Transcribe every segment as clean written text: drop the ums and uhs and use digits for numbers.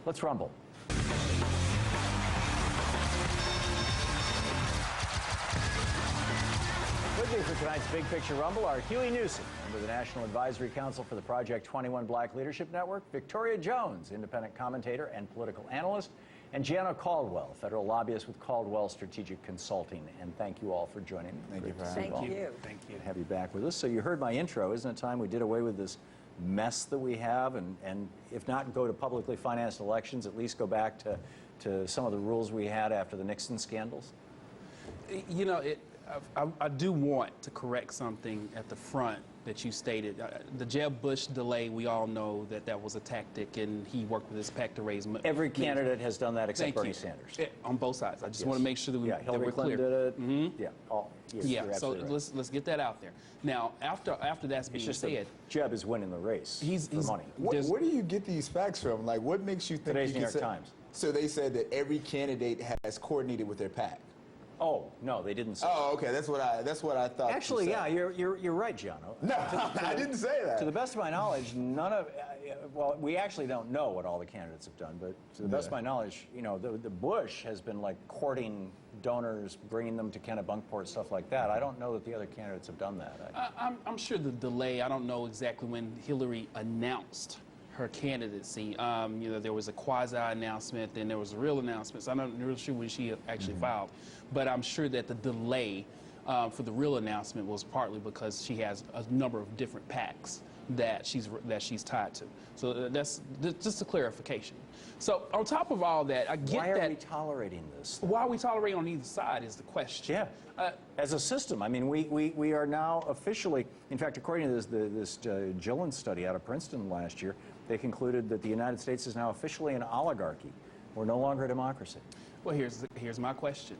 Let's rumble. With me for tonight's Big Picture Rumble are Hughey Newsome, member of the National Advisory Council for the Project 21 Black Leadership Network, Victoria Jones, independent commentator and political analyst, and Gianno Caldwell, federal lobbyist with Caldwell Strategic Consulting. And thank you all for joining me. Thank you for having me. Thank you. Thank you. To have you back with us. So you heard my intro. Isn't it time we did away with this mess that we have, and if not go to publicly financed elections, at least go back to some of the rules we had after the Nixon scandals? You know, I do want to correct something at the front that you stated. The Jeb Bush delay, we all know that that was a tactic, and he worked with his PAC to raise money. Every candidate has done that except Bernie Sanders. On both sides. I just want to make sure that, Hillary that we're Clinton clear. did it. Mm-hmm. Yeah, so right. let's get that out there. Now, after that's being said, Jeb is winning the race for money. Where do you get these facts from? Like, what makes you think Today's New York Times. So they said that every candidate has coordinated with their PAC. Oh no, they didn't say. Oh, okay, that's what I thought. Actually, yeah, you're right, Gianno. No, I didn't say that. To the best of my knowledge, none of well, we actually don't know what all the candidates have done, but to the best of my knowledge, you know, the Bush has been like courting donors, bringing them to Kennebunkport, stuff like that. I don't know that the other candidates have done that. I'm sure the delay. I don't know exactly when Hillary announced her candidacy. You know, there was a quasi-announcement, then there was a real announcement. So I'm not really sure when she actually filed, but I'm sure that the delay for the real announcement was partly because she has a number of different PACs that she's tied to. So that's just a clarification. So on top of all that, I get Why that. are we tolerating this? Why are we tolerating on either side is the question. Yeah. As a system, I mean, we are now officially, in fact, according to this Gillen study out of Princeton last year, they concluded that the United States is now officially an oligarchy. We're no longer a democracy. Well, here's my question.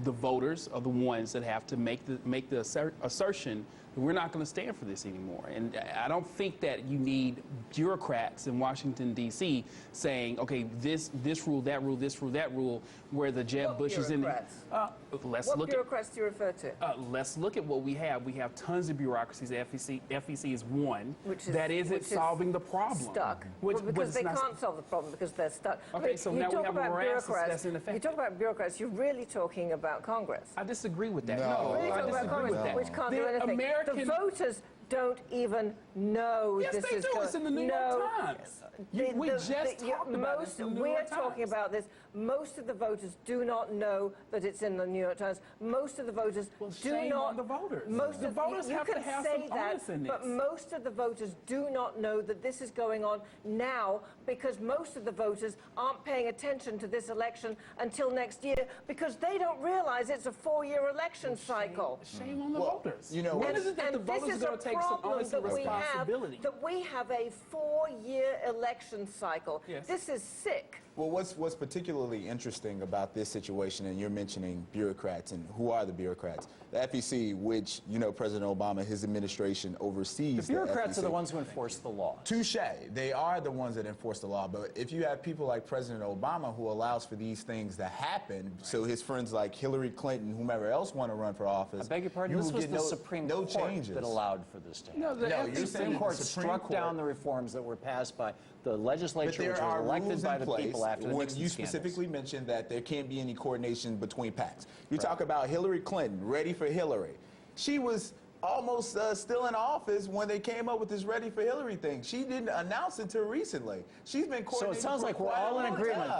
The voters are the ones that have to make the assertion that we're not going to stand for this anymore. And I don't think that you need bureaucrats in Washington, D.C. saying, okay, this rule, that rule, this rule, that rule, where the Jeb Bush is in. What bureaucrats do you refer to? Let's look at what we have. We have tons of bureaucracies. The FEC is one that isn't solving the problem. Stuck. Because they can't solve the problem because they're stuck. Okay, so now we have a morass that's ineffective. You talk about bureaucrats, you're really talking about Congress. I disagree with that. No, I disagree with that. Which can't do anything. The voters don't even know this is going. Yes, they do. It's in the New York Times. We just talked about this in the New York Times. We're talking about this. Most of the voters do not know that it's in the New York Times. Most of the voters do not. On the voters. Most the of voters you have can to have say some onus in this. But most of the voters do not know that this is going on now because most of the voters aren't paying attention to this election until next year because they don't realize it's a 4-year election cycle. Shame on the voters. You know, when is it that the voters are going to take some honest responsibility? That we have a 4-year election cycle. Yes. This is sick. Well, what's particularly interesting about this situation, and you're mentioning bureaucrats, and who are the bureaucrats? The FEC, which, you know, President Obama, his administration oversees. The bureaucrats are the ones who enforce the law. Touche. They are the ones that enforce the law. But if you have people like President Obama who allows for these things to happen, so his friends like Hillary Clinton, whomever else want to run for office, I beg your pardon, this was the Supreme Court changes that allowed for this to happen. No, the Supreme Court struck down the reforms that were passed by the legislature, which was elected by the people after the Nixon you specifically mentioned that there can't be any coordination between PACs. You talk about Hillary Clinton, Ready for Hillary. She was almost still in office when they came up with this Ready for Hillary thing. She didn't announce it until recently. She's been coordinating. So it sounds like we're all in agreement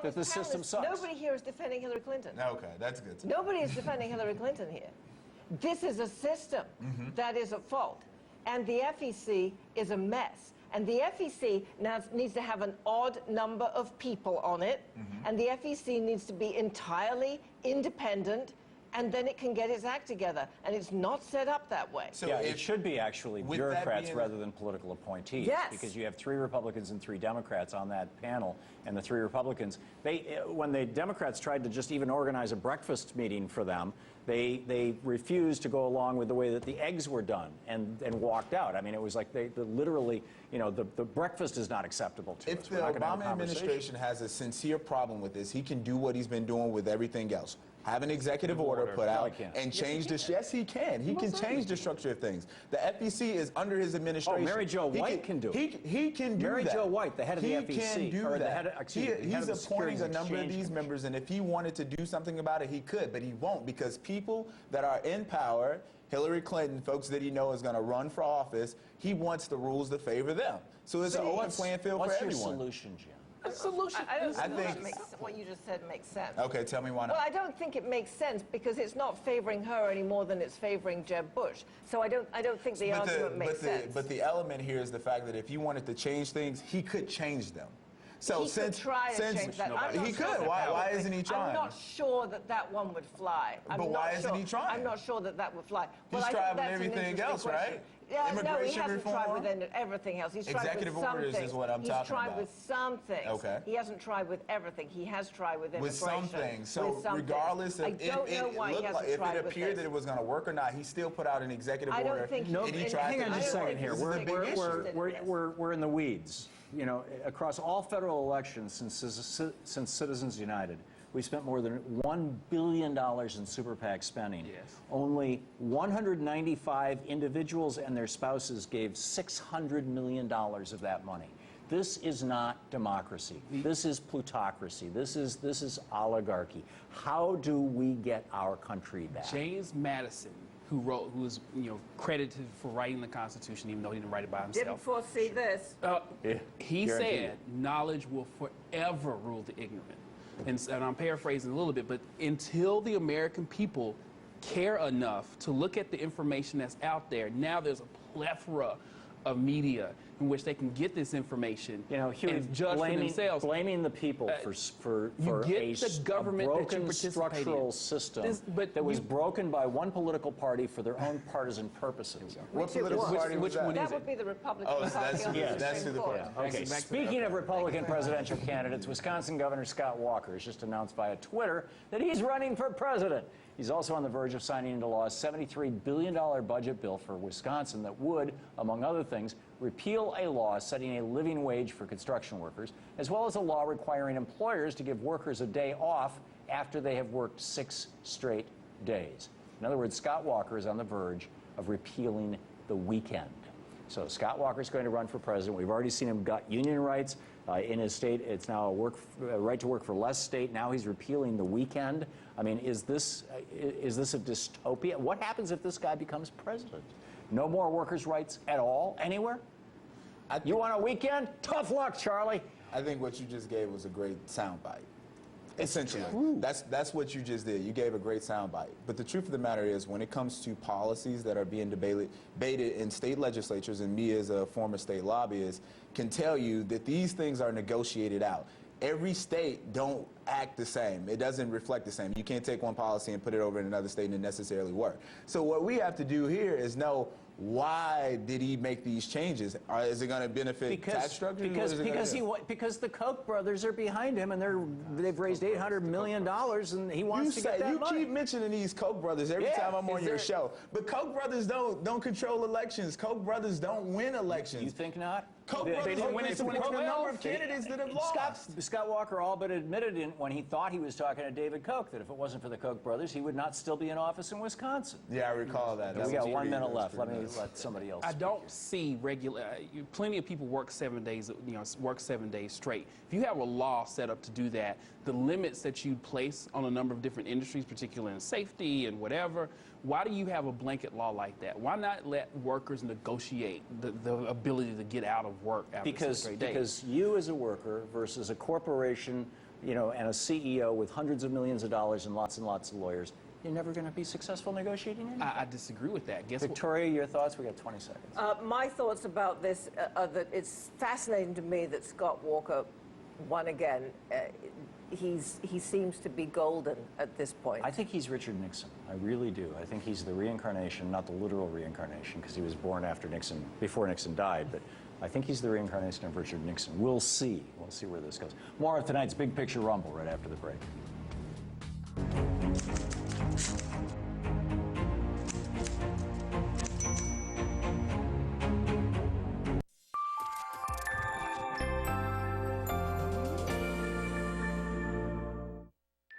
that the system sucks. Nobody here is defending Hillary Clinton. Okay, that's good. Nobody is defending Hillary Clinton here. This is a system that is at fault. And the FEC is a mess. And the FEC now needs to have an odd number of people on it. And the FEC needs to be entirely independent. And then it can get its act together. And it's not set up that way. So yeah, it should be actually bureaucrats rather than political appointees. Yes. Because you have 3 Republicans and 3 Democrats on that panel. And the 3 Republicans, when the Democrats tried to just even organize a breakfast meeting for them, they refused to go along with the way that the eggs were done and walked out. I mean, it was like they literally, you know, the breakfast is not acceptable to us. If the Obama administration has a sincere problem with this, he can do what he's been doing with everything else. have an executive order put No, out he can't. and change the. Yes, he can. He can change the structure of things. The FEC is under his administration. Mary Jo White can do it. He can do Mary that. Jo White, the head of the FEC, He can do or the that. head of- excuse me, the head He's of the appointing a Securities number of Exchange these Commission. members, and if he wanted to do something about it, he could, but he won't, because people that are in power, Hillary Clinton, folks that he knows is going to run for office, he wants the rules to favor them. So it's an open playing field for What's your everyone. solution, Jim? A solution. I don't I think think- that makes, what you just said makes sense. Okay, tell me why not. Well, I don't think it makes sense because it's not favoring her any more than it's favoring Jeb Bush. So I don't think the argument makes sense. But the element here is the fact that if he wanted to change things, he could change them. So he could try to change that. I'm not he sure could. that Why would- isn't he trying? I'm not sure that that one would fly. But why isn't he trying? I'm not sure that that would fly. He's I think tried with that's an everything interesting else, right? question. Yeah, no, he Immigration hasn't tried reform? with everything else. He's tried Executive with some orders things. is what I'm talking He's tried about. with some things. Okay. He hasn't tried with everything. He has tried with With immigration. some things. So With some regardless things. of I don't know why he hasn't if tried it with appeared this. that it was going to work or not, he still put out an executive I don't order. think No, and he and tried hang to on just a do it. second here. This is a big issue. We're in the weeds. You know, across all federal elections since Citizens United, we spent more than $1 billion in super PAC spending. Yes. Only 195 individuals and their spouses gave $600 million of that money. This is not democracy. This is plutocracy. This is oligarchy. How do we get our country back? James Madison, who was credited for writing the Constitution, even though he didn't write it by himself. Didn't foresee this. He guaranteed said, knowledge will forever rule the ignorant. And I'm paraphrasing a little bit, but until the American people care enough to look at the information that's out there, now there's a plethora of media in which they can get this information Hughey, and judge for themselves. blaming the people for you get a, the government a that you broken participate in. structural system but that was you- broken by one political party for their own partisan purposes. What political party was which that? one That is would it? be the Republican Oh, Party on the that's Supreme to the Court. point. Okay, speaking of Republican presidential candidates, Wisconsin Governor Scott Walker has just announced via Twitter that he's running for president. He's also on the verge of signing into law a $73 billion budget bill for Wisconsin that would, among other things, repeal a law setting a living wage for construction workers, as well as a law requiring employers to give workers a day off after they have worked 6 straight days. In other words, Scott Walker is on the verge of repealing the weekend. So Scott Walker is going to run for president. We've already seen him gut union rights in his state. It's now a right to work for less state. Now he's repealing the weekend. I mean, is this a dystopia? What happens if this guy becomes president? No more workers' rights at all, anywhere? You want a weekend? Tough luck, Charlie. I think what you just gave was a great soundbite. Essentially, that's what you just did. You gave a great soundbite. But the truth of the matter is, when it comes to policies that are being debated in state legislatures, and me as a former state lobbyist can tell you that these things are negotiated out. Every state don't act the same. It doesn't reflect the same. You can't take one policy and put it over in another state and it necessarily work. So what we have to do here is know, why did he make these changes? Is it going to benefit tax structures? Because the Koch brothers are behind him, and they've raised $800 million, and he wants to get that money. You keep mentioning these Koch brothers every time I'm on your show, but Koch brothers don't control elections. Koch brothers don't win elections. You think not? Koch They brothers didn't win have it supported a 2012. number of candidates that have lost. Scott Walker all but admitted when he thought he was talking to David Koch that if it wasn't for the Koch brothers, he would not still be in office in Wisconsin. Yeah, I recall that. We got 1 minute left. Let somebody else. I don't see plenty of people work 7 days, work 7 days straight. If you have a law set up to do that, the limits that you place on a number of different industries, particularly in safety and whatever, why do you have a blanket law like that? Why not let workers negotiate the ability to get out of work after 6 straight days? Because you as a worker versus a corporation, and a CEO with hundreds of millions of dollars and lots of lawyers, you're never going to be successful negotiating anything. I disagree with that. Guess Victoria, your thoughts? We got 20 seconds. My thoughts about this are that it's fascinating to me that Scott Walker won again. He seems to be golden at this point. I think he's Richard Nixon. I really do. I think he's the reincarnation, not the literal reincarnation, because he was born before Nixon died, but I think he's the reincarnation of Richard Nixon. We'll see. We'll see where this goes. More of tonight's Big Picture Rumble right after the break.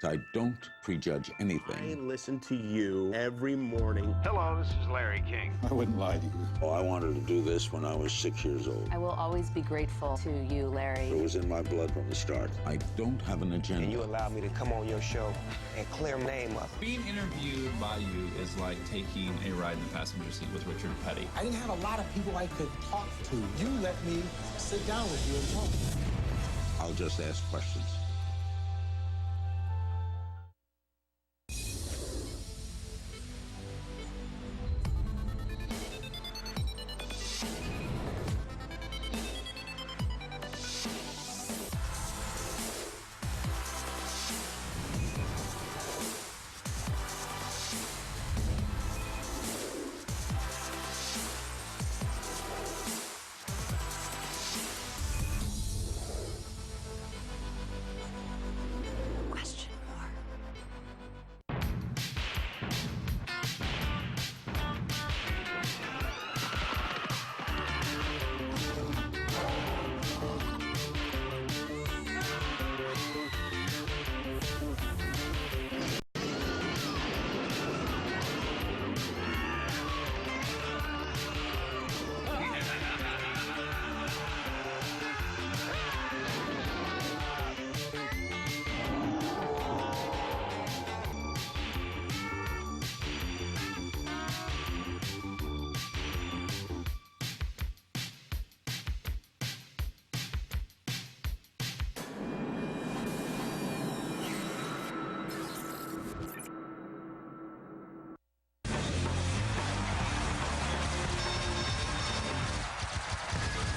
I don't prejudge I anything. listen to you every morning. Hello, this is Larry King. I wouldn't lie to you. Oh, I wanted to do this when I was 6 years old. I will always be grateful to you, Larry. It was in my blood from the start. I don't have an agenda. And you allowed me to come on your show and clear my name up. Being interviewed by you is like taking a ride in the passenger seat with Richard Petty. I didn't have a lot of people I could talk to. You let me sit down with you and talk. I'll just ask questions.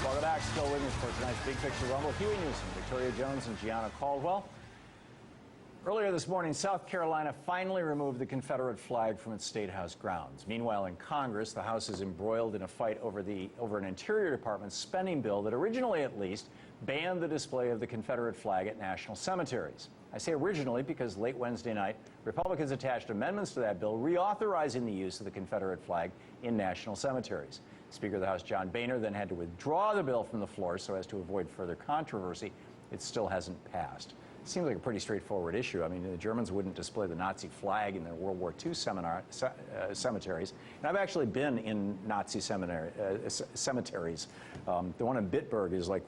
Welcome back. Still with me for tonight's Big Picture Rumble. Hughey Newsome, Victoria Jones, and Gianno Caldwell. Earlier this morning, South Carolina finally removed the Confederate flag from its State House grounds. Meanwhile, in Congress, the House is embroiled in a fight over an Interior Department spending bill that originally, at least, banned the display of the Confederate flag at national cemeteries. I say originally because late Wednesday night, Republicans attached amendments to that bill reauthorizing the use of the Confederate flag in national cemeteries. Speaker of the House John Boehner then had to withdraw the bill from the floor so as to avoid further controversy. It still hasn't passed. It seems like a pretty straightforward issue. I mean, the Germans wouldn't display the Nazi flag in their World War II cemeteries. And I've actually been in Nazi cemeteries. The one in Bitburg is like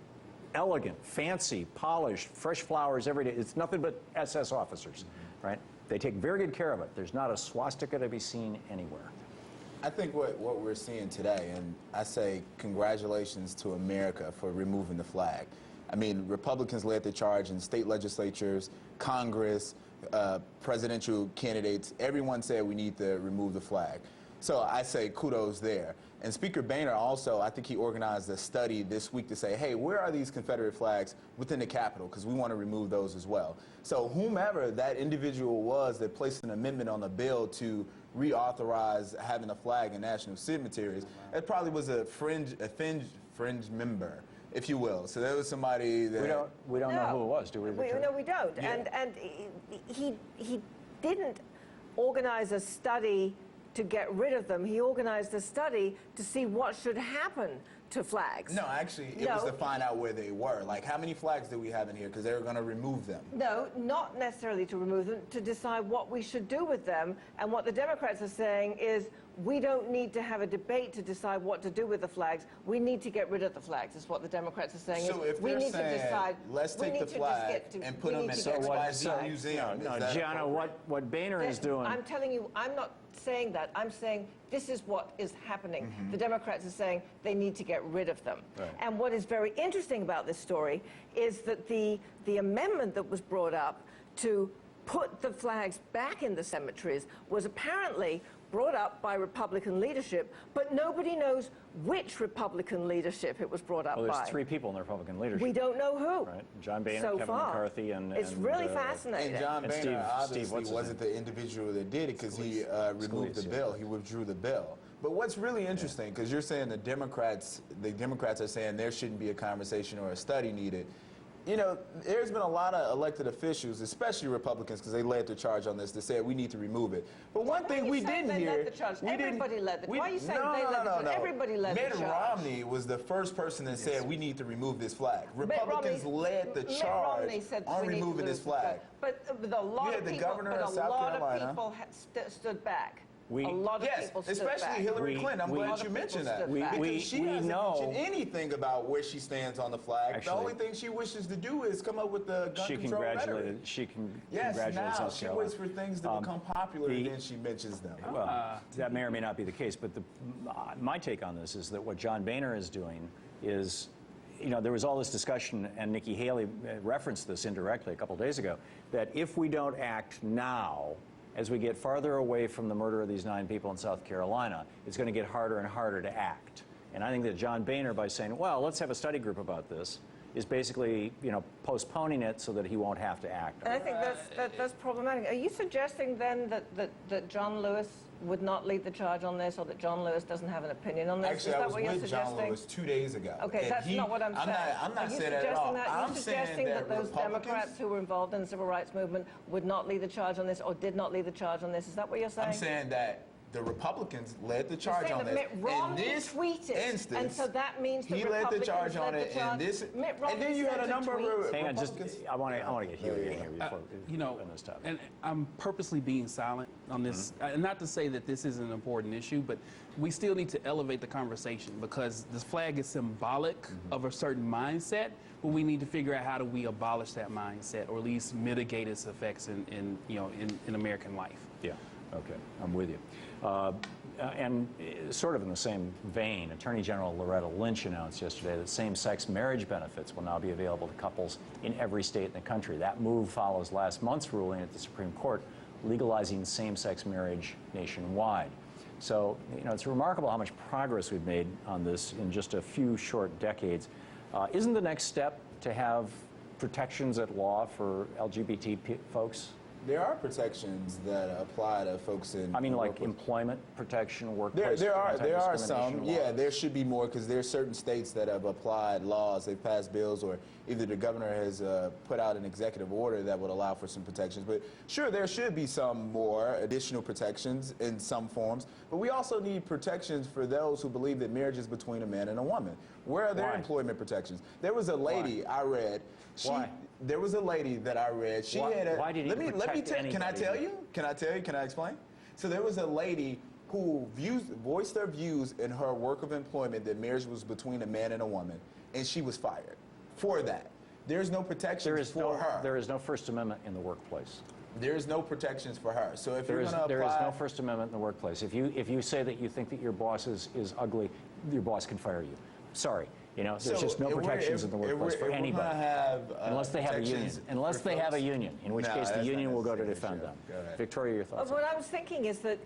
elegant, fancy, polished, fresh flowers every day. It's nothing but SS officers, right? They take very good care of it. There's not a swastika to be seen anywhere. I think what we're seeing today, and I say congratulations to America for removing the flag. I mean, Republicans led the charge in state legislatures, Congress, presidential candidates. Everyone said we need to remove the flag. So I say kudos there. And Speaker Boehner also, I think he organized a study this week to say, hey, where are these Confederate flags within the Capitol? Because we want to remove those as well. So whomever that individual was that placed an amendment on the bill to reauthorize having a flag in national cemeteries, it probably was a fringe member, if you will. So there was somebody that... We don't know who it was, do we? No, we don't. Yeah. And he didn't organize a study to get rid of them. He organized a study to see what should happen to flags. No, actually, it was to find out where they were. Like, how many flags do we have in here? Because they were going to remove them. No, not necessarily to remove them, to decide what we should do with them. And what the Democrats are saying is, we don't need to have a debate to decide what to do with the flags. We need to get rid of the flags, is what the Democrats are saying. So if we they're need saying, to decide, let's take the flag and put them in XYZ museum. No, Gianno, what Boehner is doing... I'm telling you, I'm not saying that. I'm saying this is what is happening. The Democrats are saying they need to get rid of them. Right. And what is very interesting about this story is that the amendment that was brought up to put the flags back in the cemeteries was apparently brought up by Republican leadership, but nobody knows which Republican leadership it was brought up by. Well, there's three people in the Republican leadership. We don't know who. Right. John Boehner, so Kevin far. McCarthy, and... It's really fascinating. And John Boehner Steve, obviously what's his wasn't the individual that did it because he removed the bill. He withdrew the bill. But what's really interesting, because you're saying the Democrats are saying there shouldn't be a conversation or a study needed. you know, there's been a lot of elected officials, especially Republicans, because they led the charge on this, that said we need to remove it. But one thing we didn't hear, everybody led the charge. Why are you saying they led the charge? Everybody led the charge. Mitt Romney was the first person that said we need to remove this flag. Republicans led the charge on removing this flag. But a lot of people stood back. A lot of people stood especially back. Hillary Clinton. I'm glad you mentioned that. Because she hasn't mentioned anything about where she stands on the flag. Actually, the only thing she wishes to do is come up with the gun control rhetoric. She congratulated now South Carolina. she waits for things to become popular, and then she mentions them. Well, that may or may not be the case, but my take on this is that what John Boehner is doing is, you know, there was all this discussion, and Nikki Haley referenced this indirectly a couple of days ago, that if we don't act now, as we get farther away from the murder of these 9 people in South Carolina, it's going to get harder and harder to act. And I think that John Boehner, by saying, well, let's have a study group about this, is basically, you know, postponing it so that he won't have to act. And I think that's problematic. Are you suggesting then that John Lewis would not lead the charge on this, or that John Lewis doesn't have an opinion on this? Actually, is that I was what you're with suggesting? John Lewis 2 days ago. Okay, that's not what I'm saying. I'm not saying that at all. Are you suggesting that those Democrats who were involved in the civil rights movement would not lead the charge on this, or did not lead the charge on this? Is that what you're saying? I'm saying that the Republicans led the charge on this. Mitt Romney in this tweeted, instance, and so that means he led the charge on it. And this, and then you had a number of Republicans. Hang on, just I want to get Hughey in here before you know, this topic. and I'm purposely being silent on this, not to say that this isn't an important issue, but we still need to elevate the conversation, because this flag is symbolic of a certain mindset, but we need to figure out how do we abolish that mindset, or at least mitigate its effects in American life. Yeah. Okay, I'm with you. And sort of in the same vein, Attorney General Loretta Lynch announced yesterday that same-sex marriage benefits will now be available to couples in every state in the country. That move follows last month's ruling at the Supreme Court legalizing same-sex marriage nationwide. So, you know, it's remarkable how much progress we've made on this in just a few short decades. Isn't the next step to have protections at law for LGBT folks? There are protections that apply to folks in. I mean, like employment protection, workplace. There are some. Yeah, there should be more, because there are certain states that have applied laws. They've passed bills, or either the governor has put out an executive order that would allow for some protections. But sure, there should be some more additional protections in some forms. But we also need protections for those who believe that marriage is between a man and a woman. Where are their employment protections? There was a lady I read. Why? There was a lady that I read. She had a. Why did he protect anybody? Can I tell you? Can I explain? So there was a lady who voiced their views in her work of employment that marriage was between a man and a woman, and she was fired for that. There's no protections for her. There is no First Amendment in the workplace. There is no protections for her. So if there you're going to apply, there is no First Amendment in the workplace. If you say that you think that your boss is ugly, your boss can fire you. Sorry. You know, there's just no protections in the workplace for anybody, unless they have a union. Unless they have a union, in which case the union will go to defend them. Victoria, your thoughts? What I was thinking is that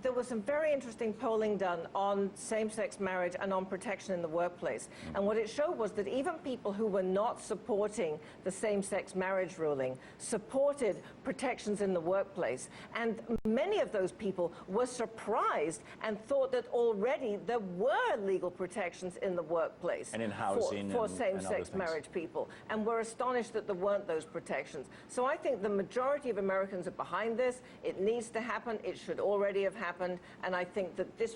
there was some very interesting polling done on same-sex marriage and on protection in the workplace. And what it showed was that even people who were not supporting the same-sex marriage ruling supported protections in the workplace. And many of those people were surprised and thought that already there were legal protections in the workplace. And in housing for same-sex marriage people, and we're astonished that there weren't those protections. So I think the majority of Americans are behind this. It needs to happen. It should already have happened, and I think that this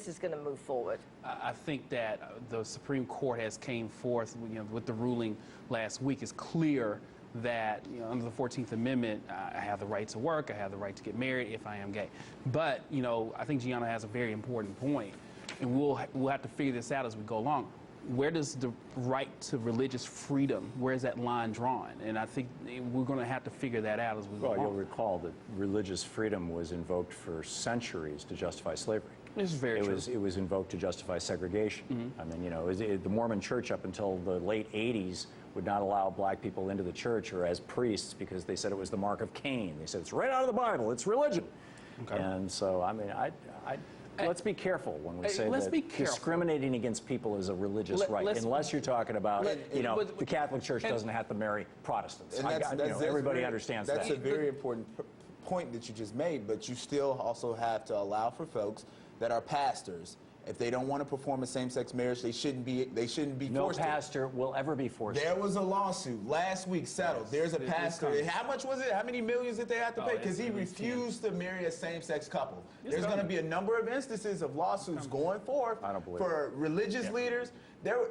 is going to move forward. I think that the Supreme Court has came forth, you know, with the ruling last week. It's clear that, you know, under the 14th Amendment, I have the right to work, I have the right to get married if I am gay. But, you know, I think Gianno has a very important point. And we'll have to figure this out as we go along. Where does the right to religious freedom, where is that line drawn? And I think we're going to have to figure that out as we go along. Well, you'll recall that religious freedom was invoked for centuries to justify slavery. This is very true. It was invoked to justify segregation. I mean, you know, the Mormon Church up until the late 80s would not allow black people into the church or as priests because they said it was the mark of Cain. They said it's right out of the Bible. It's religion. Okay. And so, I mean, let's be careful when we say that discriminating against people is a religious right, unless you're talking about, you know, the Catholic Church doesn't have to marry Protestants. Everybody understands that. That's a very important point that you just made, but you still also have to allow for folks that are pastors If they don't want to perform a same-sex marriage, they shouldn't be No forced to. pastor will ever be forced There was a lawsuit last week settled. There's a pastor. How much was it? How many millions did they have to pay? Because he refused to marry a same-sex couple. There's going to be a number of instances of lawsuits going forth for religious leaders.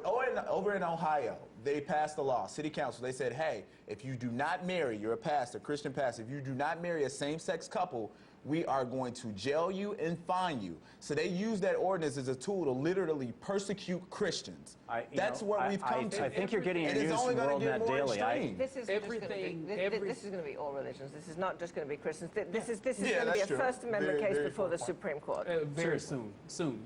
Over in Ohio, they passed a law, city council. They said, hey, if you do not marry, you're a pastor, Christian pastor, if you do not marry a same-sex couple, we are going to jail you and fine you. So they use that ordinance as a tool to literally persecute Christians. That's where we've come to. I think you're getting and used to World Net Daily. This is going to be all religions. This is not just going to be Christians. This is going to be a First Amendment case before the Supreme Court. Very soon.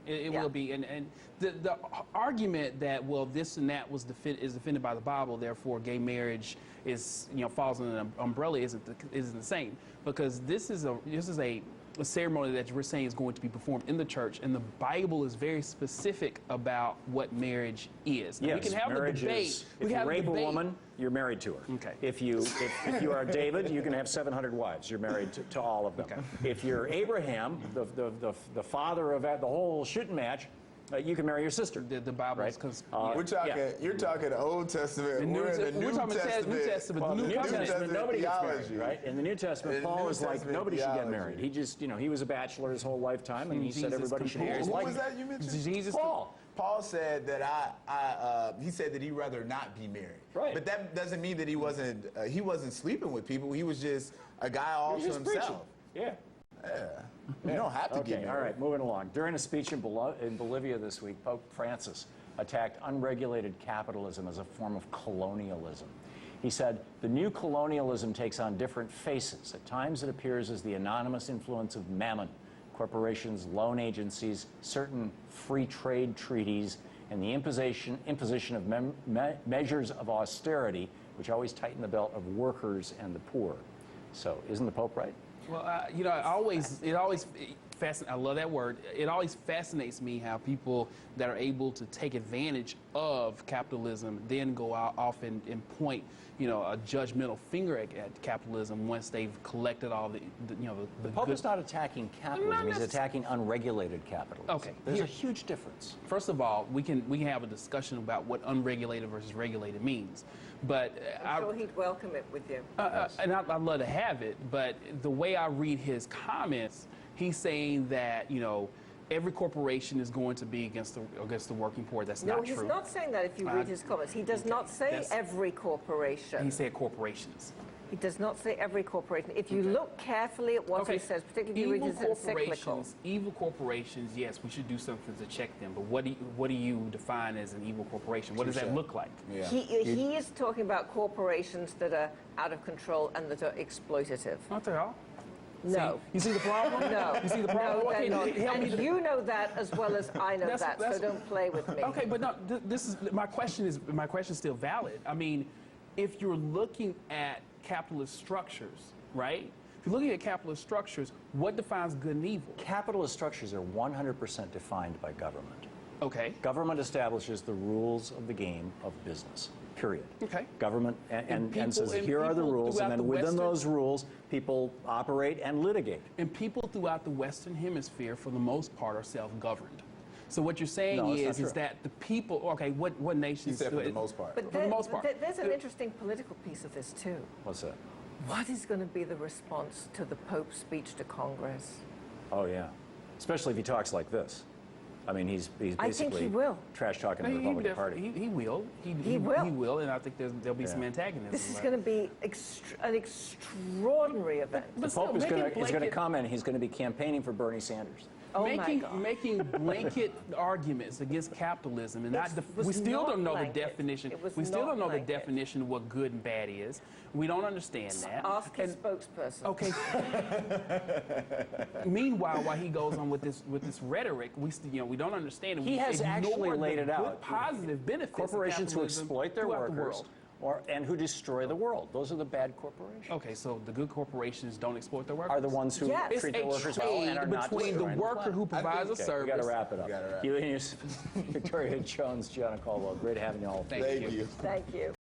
It will be. And the argument that, well, this and that is defended by the Bible, therefore gay marriage is, falls under an umbrella isn't the same, because this is a ceremony that we're saying is going to be performed in the church, and the Bible is very specific about what marriage is. Yes, we can have marriage a debate. Is, if you rape a woman, you're married to her. Okay. If you are David, you can have 700 wives. You're married to all of them. Okay. If you're Abraham, the father of the whole shooting match, you can marry your sister. The Bible is we're talking. You're talking Old Testament. We're in the New Testament. New Testament. Well, the New Testament, nobody gets married, theology. right? In the New Testament, Paul is like, nobody should get married. He just, he was a bachelor his whole lifetime, and he said everybody should marry. Who was that you mentioned? Jesus. Paul said that he said that he'd rather not be married. Right. But that doesn't mean that he wasn't sleeping with people. He was just a guy all to himself. Preaching. Yeah. You don't have to get married. All right, moving along. During a speech in Bolivia this week, Pope Francis attacked unregulated capitalism as a form of colonialism. He said, the new colonialism takes on different faces. At times it appears as the anonymous influence of mammon, corporations, loan agencies, certain free trade treaties, and the imposition of measures of austerity, which always tighten the belt of workers and the poor. So, isn't the Pope right? Well, I love that word. It always fascinates me how people that are able to take advantage of capitalism then go off and point, a judgmental finger at capitalism once they've collected all the Pope is not attacking capitalism. He's attacking unregulated capitalism. Okay. There's a huge difference. First of all, we can have a discussion about what unregulated versus regulated means. But I'm sure he'd welcome it with you. And I'd love to have it, but the way I read his comments, he's saying that, every corporation is going to be against the working poor. That's not true. No, he's not saying that if you read his comments. He does not say every corporation. He said corporations. He does not say every corporation. If you look carefully at what he says, particularly if you read his encyclical. Evil corporations, yes, we should do something to check them. But what do you define as an evil corporation? What does that look like? Yeah. He is talking about corporations that are out of control and that are exploitative. Not they all. No. You see the problem? No. You see the problem? No, okay, and you know that as well as I know that, so don't play with me. Okay, but no, this is my question is still valid. I mean, if you're looking at capitalist structures, right? If you're looking at capitalist structures, what defines good and evil? Capitalist structures are 100% defined by government. Okay. Government establishes the rules of the game of business. Period. Okay. Government and says, here are the rules, and then within those rules, people operate and litigate. And people throughout the Western Hemisphere, for the most part, are self-governed. So what you're saying is that the people, okay, what nations? He said for the most part. But for the most part. There's an interesting political piece of this too. What's that? What is going to be the response to the Pope's speech to Congress? Oh yeah, especially if he talks like this. I mean, he's basically I think he will. trash talking the Republican Party. He will. He will. He will, and I think there'll be some antagonism. This is going to be an extraordinary event. The Pope is going to come and he's going to be campaigning for Bernie Sanders. Oh making blanket arguments against capitalism, and we still don't know the definition. We still don't know the definition of what good and bad is. We don't understand that. Ask his spokesperson. Okay. Meanwhile, while he goes on with this rhetoric, we don't understand. He has actually laid it out. Positive benefits. Corporations who exploit their workers. And who destroy the world. Those are the bad corporations. Okay, so the good corporations don't exploit their workers? Are the ones who treat their workers well and are not between the worker who provides a service. We got to wrap it up. Hughey Newsome, Victoria Jones, Gianno, Caldwell. Great having you all. Thank you. Thank you.